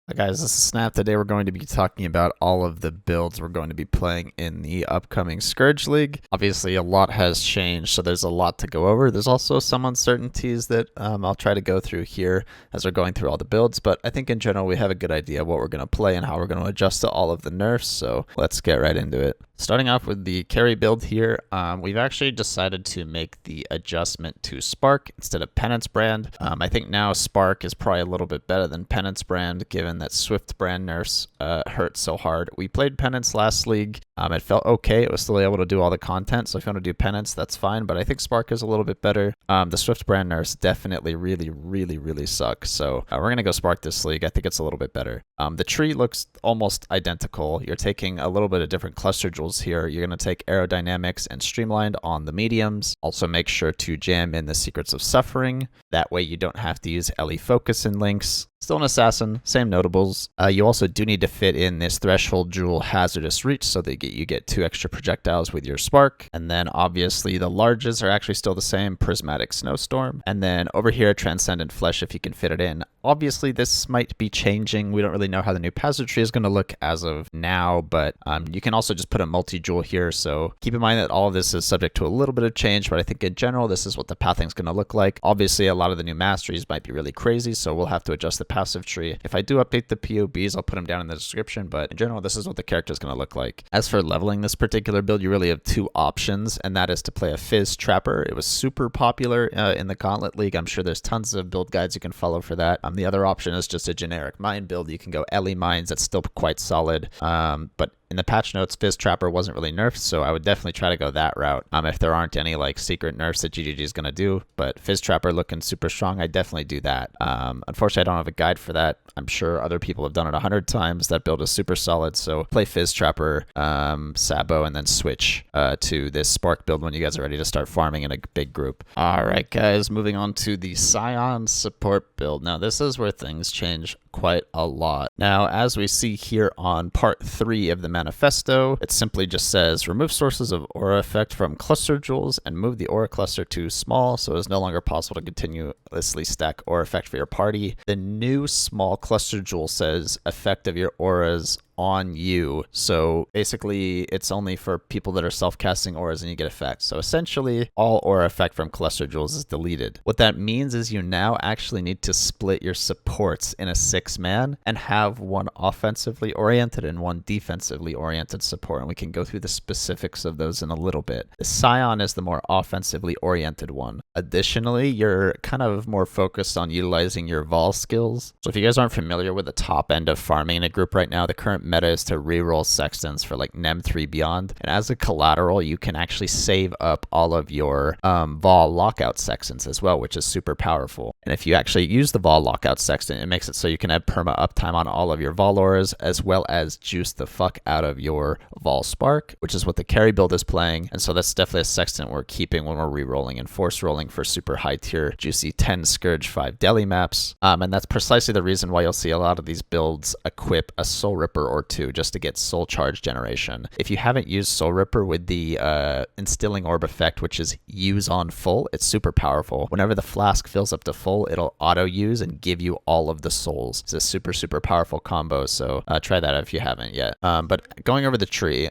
Hi guys, this is Snap. Today we're going to be talking about all of the builds we're going to be playing in the upcoming Scourge League. Obviously a lot has changed, so there's a lot to go over. There's also some uncertainties that I'll try to go through here as we're going through all the builds, but I think in general we have a good idea of what we're going to play and how we're going to adjust to all of the nerfs, so let's get right into it. Starting off with the carry build here, we've actually decided to make the adjustment to Spark instead of Penance Brand. I think now Spark is probably a little bit better than Penance Brand, given that swiftbrand nerfs hurt so hard. We played Penance last league. It felt okay. It was still able to do all the content, so if you want to do Penance, that's fine, but I think Spark is a little bit better. The swiftbrand nerfs definitely really suck, so we're going to go Spark this league. I think it's a little bit better. The tree looks almost identical. You're taking a little bit of different cluster jewels here. You're going to take aerodynamics and streamlined on the mediums. Also make sure to jam in the secrets of suffering. That way you don't have to use LE focus in links. Still an assassin, same notables. You also do need to fit in this threshold jewel hazardous reach so that you get 2 extra projectiles with your spark. And then obviously the larges are actually still the same, prismatic snowstorm. And then over here, transcendent flesh if you can fit it in. Obviously this might be changing. We don't really know how the new pageantry is going to look as of now, but you can also just put a multi-jewel here. So keep in mind that all of this is subject to a little bit of change, but I think in general this is what the pathing is going to look like. Obviously a lot of the new masteries might be really crazy, so we'll have to adjust the passive tree. If I do update the POBs, I'll put them down in the description, but in general, this is what the character is going to look like. As for leveling this particular build, you really have 2 options, and that is to play a Fizz Trapper. It was super popular in the Gauntlet League. I'm sure there's tons of build guides you can follow for that. The other option is just a generic mine build. You can go LE mines. That's still quite solid, but in the patch notes, Fizz Trapper wasn't really nerfed, so I would definitely try to go that route if there aren't any like secret nerfs that GGG is going to do. But Fizz Trapper looking super strong, I definitely do that. Unfortunately, I don't have a guide for that. I'm sure other people have done it 100 times. That build is super solid, so play Fizz Trapper, Sabo, and then switch to this Spark build when you guys are ready to start farming in a big group. Alright guys, moving on to the Scion support build. Now this is where things change quite a lot. Now, as we see here on part 3 of the manifesto, it simply just says remove sources of aura effect from cluster jewels and move the aura cluster to small so it's no longer possible to continuously stack aura effect for your party. The new small cluster jewel says effect of your auras on you, so basically it's only for people that are self-casting auras and you get effects. So essentially all aura effect from cluster jewels is deleted. What that means is you now actually need to split your supports in a 6-man and have one offensively oriented and one defensively oriented support, and we can go through the specifics of those in a little bit. The Scion is the more offensively oriented one. Additionally, you're kind of more focused on utilizing your Vol skills. So if you guys aren't familiar with the top end of farming in a group right now, the current meta is to reroll sextants for like NEM 3 beyond, and as a collateral you can actually save up all of your Vol lockout sextants as well, which is super powerful. And if you actually use the Vol lockout sextant, it makes it so you can have perma uptime on all of your Vol auras, as well as juice the fuck out of your Vol spark, which is what the carry build is playing. And so that's definitely a sextant we're keeping when we're rerolling and force rolling for super high tier juicy 10 Scourge 5 deli maps. And that's precisely the reason why you'll see a lot of these builds equip a Soul Ripper or 2 just to get soul charge generation. If you haven't used Soul Ripper with the instilling orb effect, which is use on full, it's super powerful. Whenever the flask fills up to full, it'll auto use and give you all of the souls. It's a super powerful combo, so try that out if you haven't yet. But going over the tree,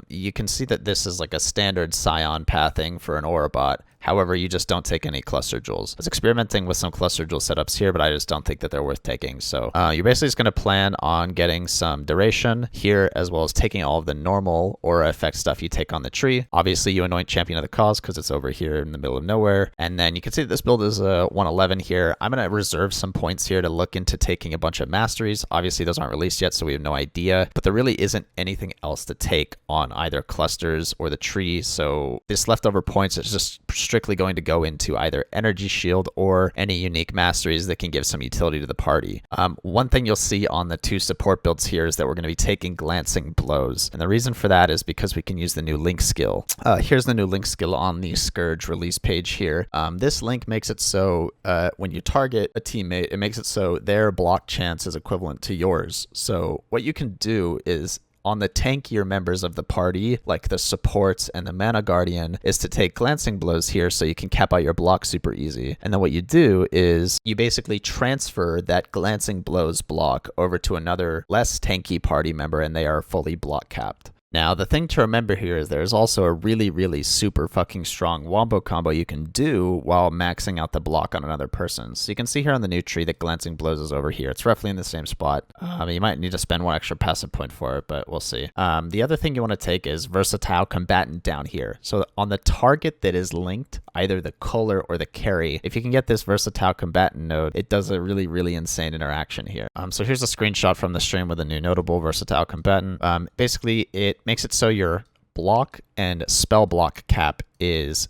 you can see that this is like a standard Scion pathing for an aurabot. However, you just don't take any cluster jewels. I was experimenting with some cluster jewel setups here, but I just don't think that they're worth taking. So you're basically just going to plan on getting some duration here, as well as taking all of the normal aura effect stuff you take on the tree. Obviously, you anoint Champion of the Cause because it's over here in the middle of nowhere. And then you can see that this build is 111 here. I'm going to reserve some points here to look into taking a bunch of masteries. Obviously, those aren't released yet, so we have no idea. But there really isn't anything else to take on either clusters or the tree. So this leftover points is just strictly going to go into either energy shield or any unique masteries that can give some utility to the party. One thing you'll see on the 2 support builds here is that we're going to be taking glancing blows, and the reason for that is because we can use the new link skill. Here's the new link skill on the Scourge release page here. This link makes it so when you target a teammate, it makes it so their block chance is equivalent to yours. So what you can do is on the tankier members of the party, like the supports and the mana guardian, is to take glancing blows here so you can cap out your block super easy. And then what you do is you basically transfer that glancing blows block over to another less tanky party member, and they are fully block capped. Now, the thing to remember here is there's also a really, really super fucking strong wombo combo you can do while maxing out the block on another person. So you can see here on the new tree that Glancing Blows is over here. It's roughly in the same spot. You might need to spend one extra passive point for it, but we'll see. The other thing you want to take is Versatile Combatant down here. So on the target that is linked, either the Culler or the carry, if you can get this Versatile Combatant node, it does a really, really insane interaction here. So here's a screenshot from the stream with a new notable Versatile Combatant. Basically, it makes it so your block and spell block cap is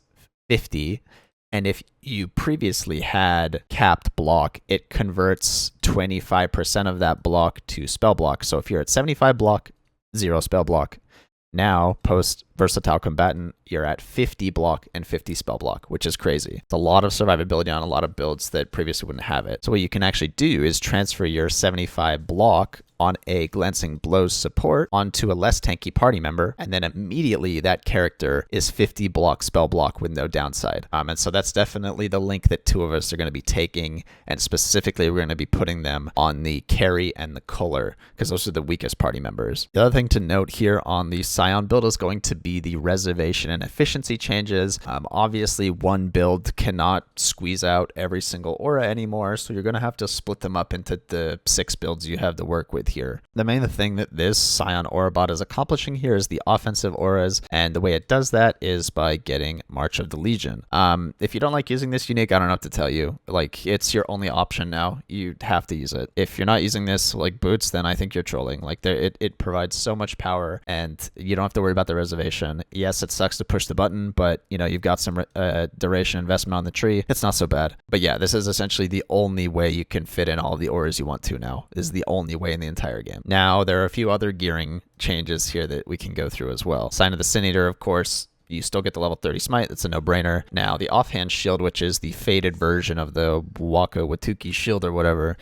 50, and if you previously had capped block, it converts 25% of that block to spell block. So if you're at 75 block, 0 spell block. Now, post Versatile Combatant, you're at 50 block and 50 spell block, which is crazy. It's a lot of survivability on a lot of builds that previously wouldn't have it. So what you can actually do is transfer your 75 block on a Glancing Blows support onto a less tanky party member, and then immediately that character is 50 block spell block with no downside. And so that's definitely the link that two of us are going to be taking, and specifically we're going to be putting them on the carry and the Culler, because those are the weakest party members. The other thing to note here on the Scion build is going to be the reservation and efficiency changes. Obviously, one build cannot squeeze out every single aura anymore, so you're going to have to split them up into the 6 builds you have to work with here. The main thing that this Scion aurabot is accomplishing here is the offensive auras, and the way it does that is by getting March of the Legion. If you don't like using this unique, I don't know what to tell you. Like, it's your only option now. You have to use it. If you're not using this like boots, then I think you're trolling. Like, it provides so much power, and you don't have to worry about the reservation. Yes, it sucks to push the button, but you know, you've got some duration investment on the tree. It's not so bad. But yeah, this is essentially the only way you can fit in all the auras you want to now. This is the only way in the entire game. Now, there are a few other gearing changes here that we can go through as well. Sign of the Sin Eater, of course. You still get the level 30 smite. It's a no-brainer. Now, the offhand shield, which is the faded version of the Waka Watuki shield or whatever,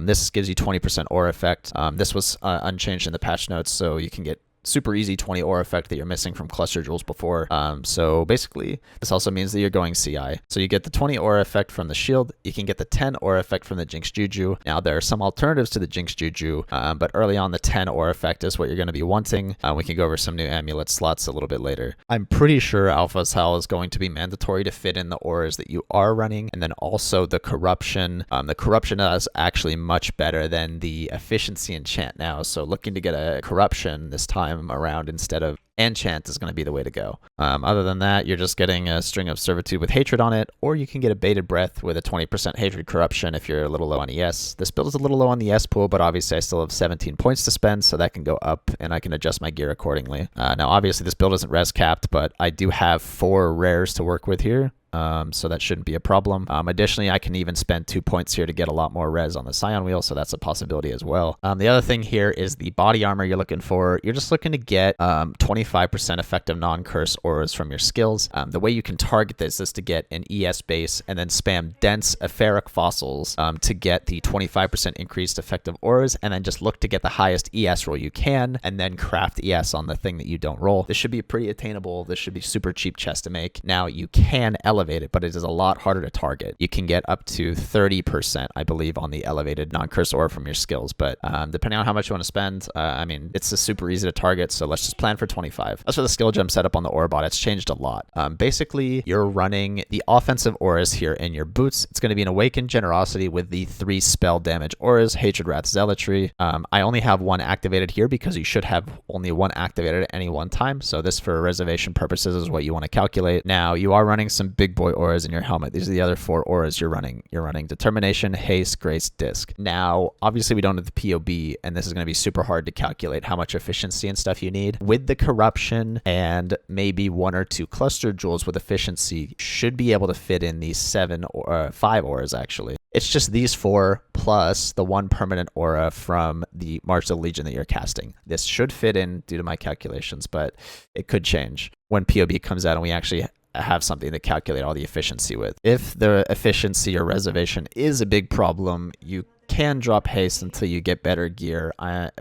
this gives you 20% aura effect. This was unchanged in the patch notes, so you can get super easy 20 aura effect that you're missing from cluster jewels before. So basically, this also means that you're going CI. So you get the 20 aura effect from the shield. You can get the 10 aura effect from the Jinx Juju. Now, there are some alternatives to the Jinx Juju, but early on, the 10 aura effect is what you're going to be wanting. We can go over some new amulet slots a little bit later. I'm pretty sure Alpha's Howl is going to be mandatory to fit in the auras that you are running, and then also the corruption. The corruption is actually much better than the efficiency enchant now. So looking to get a corruption this time around instead of enchant is going to be the way to go. Other than that, you're just getting a string of servitude with hatred on it, or you can get a baited breath with a 20% hatred corruption if you're a little low on ES. This build is a little low on the ES pool, but obviously I still have 17 points to spend, so that can go up and I can adjust my gear accordingly. Now obviously this build isn't res capped, but I do have 4 rares to work with here. So that shouldn't be a problem. Additionally, I can even spend 2 points here to get a lot more res on the Scion wheel, so that's a possibility as well. The other thing here is the body armor you're looking for. You're just looking to get 25% effective non-curse auras from your skills. The way you can target this is to get an ES base and then spam dense etheric fossils to get the 25% increased effective auras, and then just look to get the highest ES roll you can, and then craft ES on the thing that you don't roll. This should be pretty attainable. This should be super cheap chest to make. Now, you can elevate it, but it is a lot harder to target. You can get up to 30%, I believe, on the elevated non-curse aura from your skills, but depending on how much you want to spend, I mean, it's just super easy to target, so let's just plan for 25. As for the skill gem setup on the aurabot, it's changed a lot. Basically, you're running the offensive auras here in your boots. It's going to be an Awakened Generosity with the 3 spell damage auras, Hatred, Wrath, Zealotry. I only have 1 activated here because you should have only 1 activated at any one time, so this for reservation purposes is what you want to calculate. Now, you are running some big boy auras in your helmet. These are the other 4 auras you're running. You're running Determination, Haste, Grace, Disc. Now, obviously we don't have the POB, and this is going to be super hard to calculate how much efficiency and stuff you need. With the corruption and maybe 1 or 2 cluster jewels with efficiency, should be able to fit in these 7 or 5 auras actually. It's just these 4 plus the 1 permanent aura from the March of the Legion that you're casting. This should fit in due to my calculations, but it could change when POB comes out and we actually have something to calculate all the efficiency with. If the efficiency or reservation is a big problem, you can drop haste until you get better gear,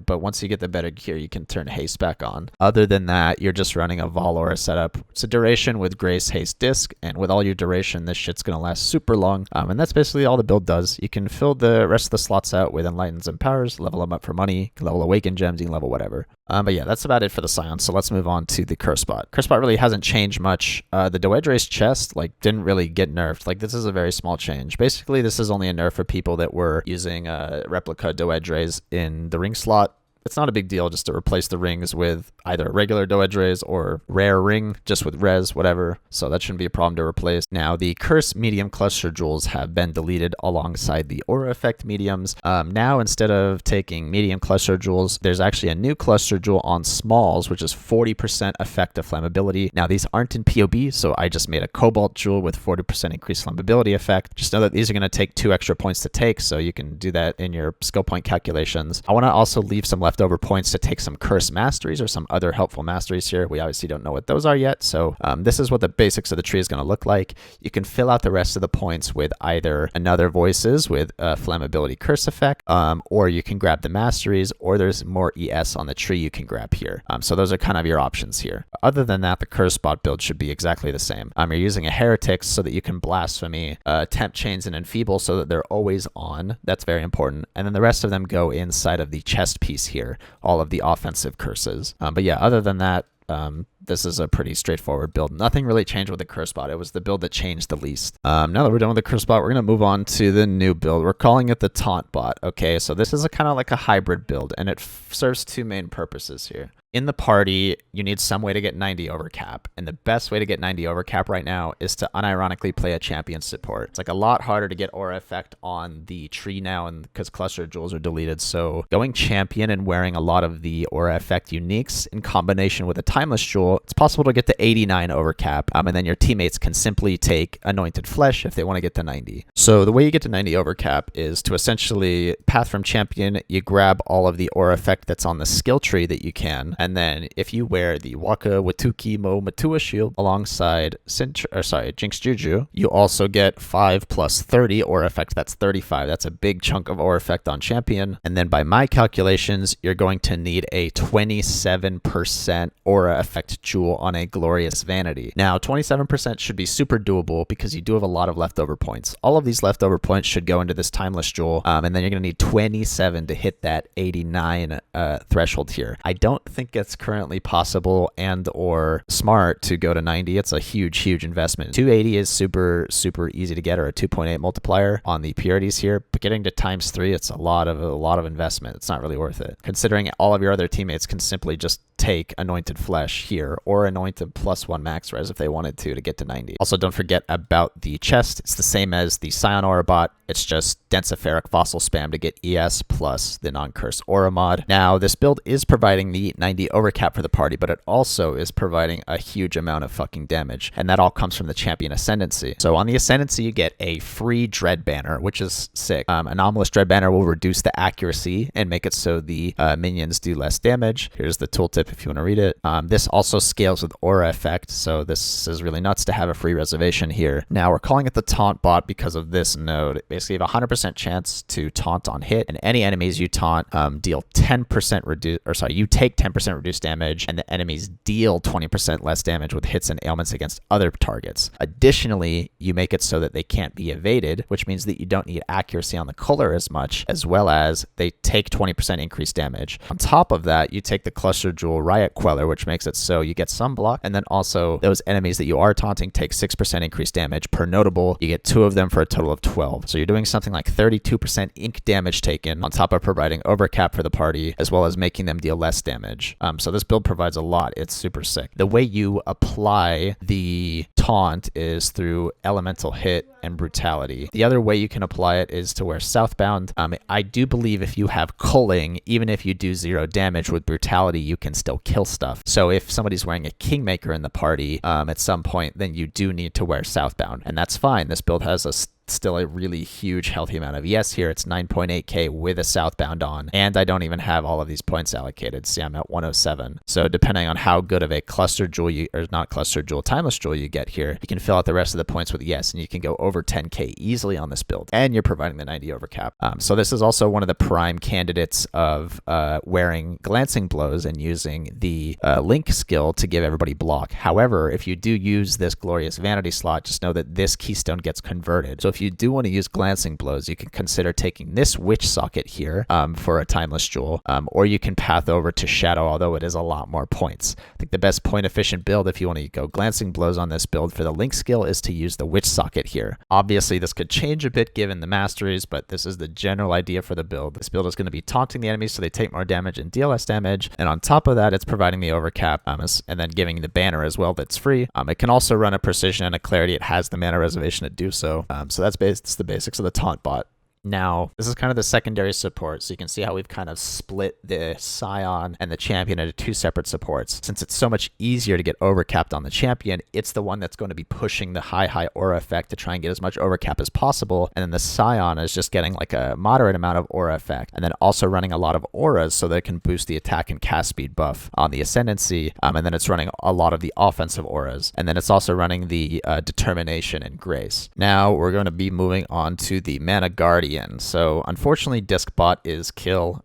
but once you get the better gear, you can turn haste back on. Other than that, you're just running a Valor setup. It's a duration with Grace, haste, disc, and with all your duration, this shit's gonna last super long. And that's basically all the build does. You can fill the rest of the slots out with Enlightens and Powers, level them up for money, you can level Awaken Gems, you can level whatever. But yeah, that's about it for the Scion, so let's move on to the Cursebot. Cursebot really hasn't changed much. The Doedra's chest, like, didn't really get nerfed. Like, this is a very small change. Basically, this is only a nerf for people that were using replica Doedra's in the ring slot. It's not a big deal just to replace the rings with either a regular Doedra's or rare ring, just with res, whatever. So that shouldn't be a problem to replace. Now, the Curse medium cluster jewels have been deleted alongside the aura effect mediums. Now, instead of taking medium cluster jewels, there's actually a new cluster jewel on smalls, which is 40% effective flammability. Now, these aren't in POB, so I just made a cobalt jewel with 40% increased flammability effect. Just know that these are going to take 2 extra points to take, so you can do that in your skill point calculations. I want to also leave some leftover points to take some Curse masteries or some other helpful masteries here. We obviously don't know what those are yet, so this is what the basics of the tree is going to look like. You can fill out the rest of the points with either another voices with flammability curse effect, or you can grab the masteries, or there's more ES on the tree you can grab here. So those are kind of your options here. Other than that, the Cursebot build should be exactly the same. You're using a Heretics so that you can Blasphemy, Tempt, Chains, and Enfeeble so that they're always on. That's very important. And then the rest of them go inside of the chest piece here, all of the offensive curses. But yeah, other than that, this is a pretty straightforward build. Nothing really changed with the Cursebot. It was the build that changed the least. Now that we're done with the Cursebot, we're going to move on to the new build. We're calling it the Taunbot. Okay, so this is a kind of like a hybrid build, and it serves 2 main purposes here. In the party, you need some way to get 90 overcap, and the best way to get 90 overcap right now is to unironically play a champion support. It's like a lot harder to get aura effect on the tree now, and because cluster jewels are deleted, so going champion and wearing a lot of the aura effect uniques in combination with a timeless jewel, it's possible to get to 89 overcap, and then your teammates can simply take anointed flesh if they want to get to 90. So the way you get to 90 overcap is to essentially path from champion, you grab all of the aura effect that's on the skill tree that you can. And then if you wear the Waka Watuki Mo Matua shield alongside Jinx Juju, you also get 5 plus 30 aura effect. That's 35. That's a big chunk of aura effect on champion. And then by my calculations, you're going to need a 27% aura effect jewel on a Glorious Vanity. Now, 27% should be super doable because you do have a lot of leftover points. All of these leftover points should go into this timeless jewel. And then you're going to need 27 to hit that 89 threshold here. I don't think it's currently possible and or smart to go to 90. It's a huge investment. 280 is super easy to get, or a 2.8 multiplier on the purities here, but getting to ×3, it's a lot of investment. It's not really worth it, considering all of your other teammates can simply just take anointed flesh here or anointed +1 max res if they wanted to get to 90. Also, don't forget about the chest. It's the same as the Scion aurabot. It's just Densipheric Fossil spam to get ES plus the non-curse aura mod. Now, this build is providing the 90 overcap for the party, but it also is providing a huge amount of fucking damage, and that all comes from the champion ascendancy. So on the ascendancy, you get a free dread banner, which is sick. Anomalous dread banner will reduce the accuracy and make it so the minions do less damage. Here's the tooltip if you want to read it. This also scales with aura effect, so this is really nuts to have a free reservation here. Now, we're calling it the Taunt bot because of this node. Basically, you have a 100% chance to taunt on hit, and any enemies you taunt deal 10% you take 10% reduced damage, and the enemies deal 20% less damage with hits and ailments against other targets. Additionally, you make it so that they can't be evaded, which means that you don't need accuracy on the Culler as much, as well as they take 20% increased damage. On top of that, you take the cluster jewel Riot Queller, which makes it so you get some block, and then also those enemies that you are taunting take 6% increased damage per notable. You get 2 of them for a total of 12. So you're doing something like 32% ink damage taken, on top of providing overcap for the party, as well as making them deal less damage. So this build provides a lot. It's super sick. The way you apply the taunt is through elemental hit and brutality. The other way you can apply it is to wear Southbound. I do believe if you have culling, even if you do 0 damage with brutality, you can still kill stuff. So if somebody's wearing a Kingmaker in the party at some point, then you do need to wear Southbound, and that's fine. This build has a still a really huge healthy amount of ES here. It's 9.8k with a southbound on, and I don't even have all of these points allocated. See, I'm at 107. So depending on how good of a cluster jewel timeless jewel you get here, you can fill out the rest of the points with ES, and you can go over 10k easily on this build, and you're providing the 90 overcap. So this is also one of the prime candidates of wearing glancing blows and using the link skill to give everybody block. However, if you do use this glorious vanity slot, just know that this keystone gets converted. So if you do want to use glancing blows, you can consider taking this witch socket here for a timeless jewel, or you can path over to shadow, although it is a lot more points. I think the best point efficient build if you want to go glancing blows on this build for the link skill is to use the witch socket here. Obviously this could change a bit given the masteries, but this is the general idea for the build. This build is going to be taunting the enemies so they take more damage and deal less damage, and on top of that it's providing the overcap and then giving the banner as well that's free. It can also run a precision and a clarity. It has the mana reservation to do so. So that's the basics of the Taunbot. Now, this is kind of the secondary support, so you can see how we've kind of split the Scion and the Champion into two separate supports. Since it's so much easier to get overcapped on the Champion, it's the one that's going to be pushing the high aura effect to try and get as much overcap as possible, and then the Scion is just getting like a moderate amount of aura effect, and then also running a lot of auras so that it can boost the attack and cast speed buff on the Ascendancy, and then it's running a lot of the offensive auras, and then it's also running the Determination and Grace. Now, we're going to be moving on to the Mana Guardian. So unfortunately discbot is kill.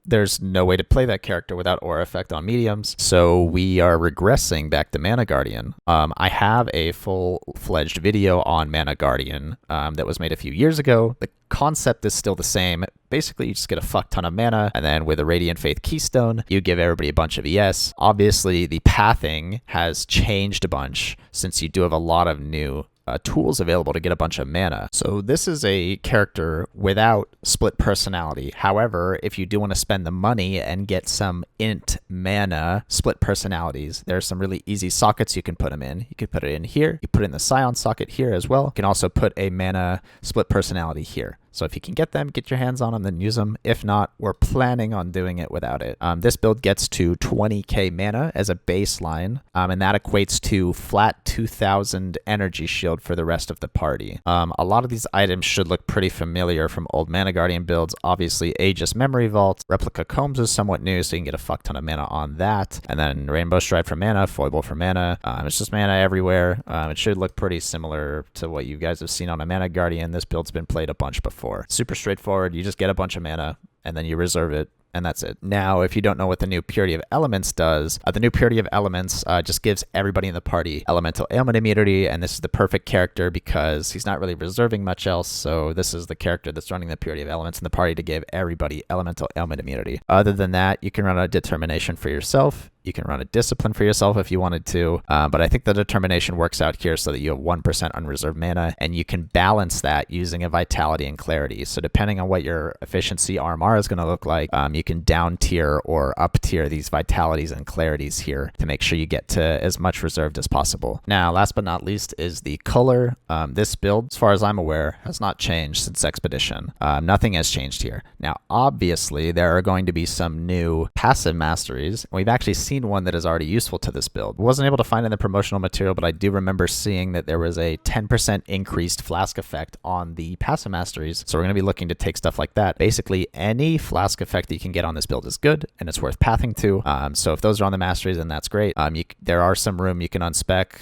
There's no way to play that character without aura effect on mediums, so we are regressing back to Mana Guardian. I have a full-fledged video on Mana Guardian that was made a few years ago. The concept is still the same. Basically, you just get a fuck ton of mana, and then with a Radiant Faith Keystone, you give everybody a bunch of ES. Obviously, the pathing has changed a bunch since you do have a lot of new tools available to get a bunch of mana. So this is a character without split personality. However, if you do want to spend the money and get some int mana split personalities, there are some really easy sockets you can put them in. You can put it in here. You put it in the Scion socket here as well. You can also put a mana split personality here. So if you can get them, get your hands on them, then use them. If not, we're planning on doing it without it. This build gets to 20k mana as a baseline, and that equates to flat 2000 energy shield for the rest of the party. A lot of these items should look pretty familiar from old Mana Guardian builds. Obviously, Aegis Memory Vault, Replica Combs is somewhat new, so you can get a fuck ton of mana on that. And then Rainbow Stride for mana, Foible for mana. It's just mana everywhere. It should look pretty similar to what you guys have seen on a Mana Guardian. This build's been played a bunch before. Super straightforward. You just get a bunch of mana and then you reserve it, and that's it. Now, if you don't know what the new Purity of Elements does, the new Purity of Elements just gives everybody in the party elemental ailment immunity, and this is the perfect character because he's not really reserving much else, so this is the character that's running the Purity of Elements in the party to give everybody elemental ailment immunity. Other than that, you can run a Determination for yourself. You can run a Discipline for yourself if you wanted to, but I think the Determination works out here so that you have 1% unreserved mana, and you can balance that using a Vitality and Clarity. So depending on what your efficiency RMR is going to look like, you can down tier or up tier these Vitalities and Clarities here to make sure you get to as much reserved as possible. Now, last but not least is the Culler. This build, as far as I'm aware, has not changed since Expedition. Nothing has changed here. Now, obviously, there are going to be some new passive masteries. We've actually seen one that is already useful to this build. Wasn't able to find in the promotional material, but I do remember seeing that there was a 10% increased flask effect on the passive masteries, so we're going to be looking to take stuff like that. Basically, any flask effect that you can get on this build is good, and it's worth pathing to. So if those are on the masteries, then that's great. There are some room you can unspec.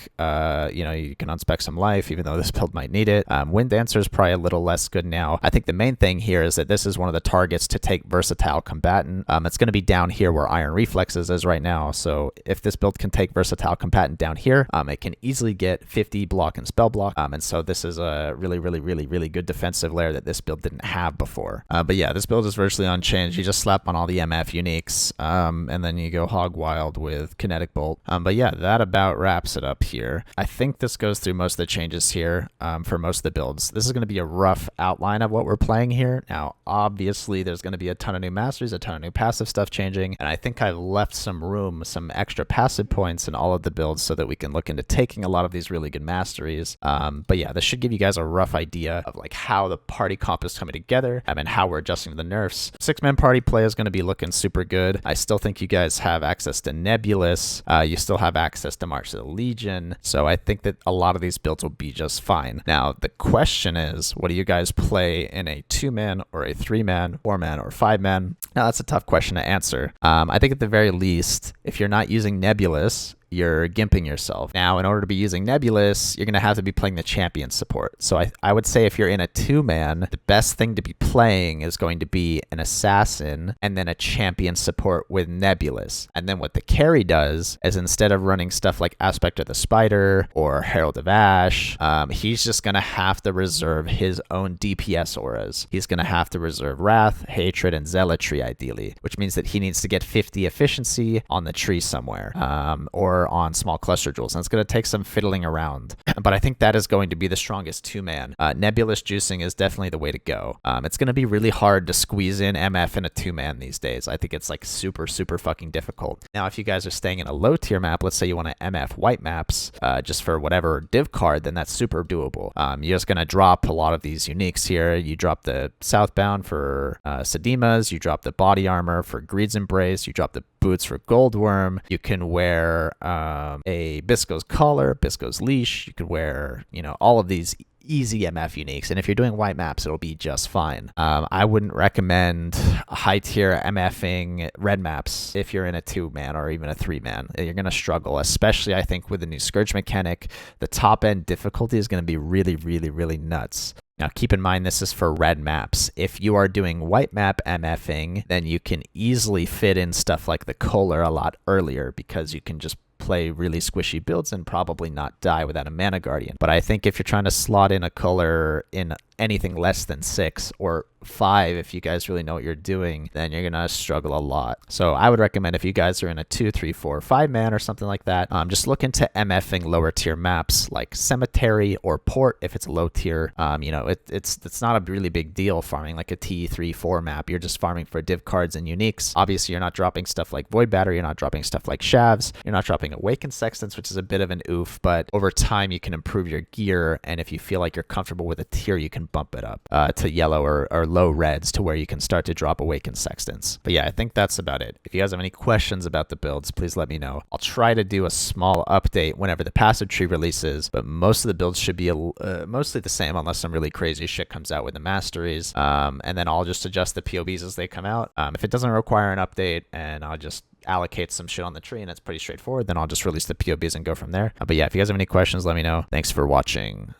You can unspec some life, even though this build might need it. Wind Dancer is probably a little less good now. I think the main thing here is that this is one of the targets to take Versatile Combatant. It's going to be down here where Iron Reflexes is right now. So if this build can take Versatile Combatant down here, it can easily get 50 block and spell block. And so this is a really good defensive layer that this build didn't have before. But yeah, this build is virtually unchanged. You just slap on all the MF uniques, and then you go hog wild with Kinetic Bolt. But yeah, that about wraps it up here. I think this goes through most of the changes here for most of the builds. This is going to be a rough outline of what we're playing here. Now, obviously, there's going to be a ton of new masteries, a ton of new passive stuff changing, and I think I've left some room boom, some extra passive points in all of the builds so that we can look into taking a lot of these really good masteries. But yeah, this should give you guys a rough idea of like how the party comp is coming together and how we're adjusting to the nerfs. 6-man party play is going to be looking super good. I still think you guys have access to Nebulous. You still have access to March of the Legion. So I think that a lot of these builds will be just fine. Now, the question is, what do you guys play in a 2-man or a 3-man, 4-man, or 5-man? Now, that's a tough question to answer. I think at the very least, if you're not using Nebulous, you're gimping yourself. Now, in order to be using Nebulous, you're going to have to be playing the champion support. So I would say if you're in a 2-man, the best thing to be playing is going to be an assassin and then a champion support with Nebulous. And then what the carry does is instead of running stuff like Aspect of the Spider or Herald of Ash, he's just going to have to reserve his own DPS auras. He's going to have to reserve Wrath, Hatred, and Zealotry ideally, which means that he needs to get 50 efficiency on the tree somewhere, or on small cluster jewels, and it's going to take some fiddling around. But I think that is going to be the strongest 2-man. Nebulous juicing is definitely the way to go. It's going to be really hard to squeeze in MF in a 2-man these days. I think it's like super fucking difficult. Now, if you guys are staying in a low tier map, let's say you want to MF white maps just for whatever div card, then that's super doable. You're just going to drop a lot of these uniques here. You drop the Southbound for Sedimas, you drop the body armor for Greed's Embrace, you drop the boots for Goldworm. You can wear a Bisco's collar, Bisco's leash. You could wear, all of these easy MF uniques, and if you're doing white maps, it'll be just fine. I wouldn't recommend high tier MFing red maps if you're in a 2-man or even a 3-man. You're gonna struggle, especially I think with the new Scourge mechanic. The top end difficulty is gonna be really nuts. Now, keep in mind, this is for red maps. If you are doing white map MFing, then you can easily fit in stuff like the Culler a lot earlier because you can just play really squishy builds and probably not die without a Mana Guardian. But I think if you're trying to slot in a Culler in anything less than 6 or 5, if you guys really know what you're doing, then you're gonna struggle a lot. So I would recommend if you guys are in a 2, 3, 4, 5-man or something like that, just look into MFing lower tier maps like Cemetery or Port if it's a low tier. It's not a really big deal farming like a T3, 4 map. You're just farming for div cards and uniques. Obviously, you're not dropping stuff like Void Battery, you're not dropping stuff like Shavs, you're not dropping Awakened Sextants, which is a bit of an oof, but over time you can improve your gear, and if you feel like you're comfortable with a tier, you can bump it up to yellow or low reds to where you can start to drop Awakened Sextants. But yeah, I think that's about it. If you guys have any questions about the builds, please let me know. I'll try to do a small update whenever the passive tree releases, but most of the builds should be mostly the same unless some really crazy shit comes out with the masteries. And then I'll just adjust the POBs as they come out. If it doesn't require an update and I'll just allocate some shit on the tree and it's pretty straightforward, then I'll just release the POBs and go from there. But yeah, if you guys have any questions, let me know. Thanks for watching.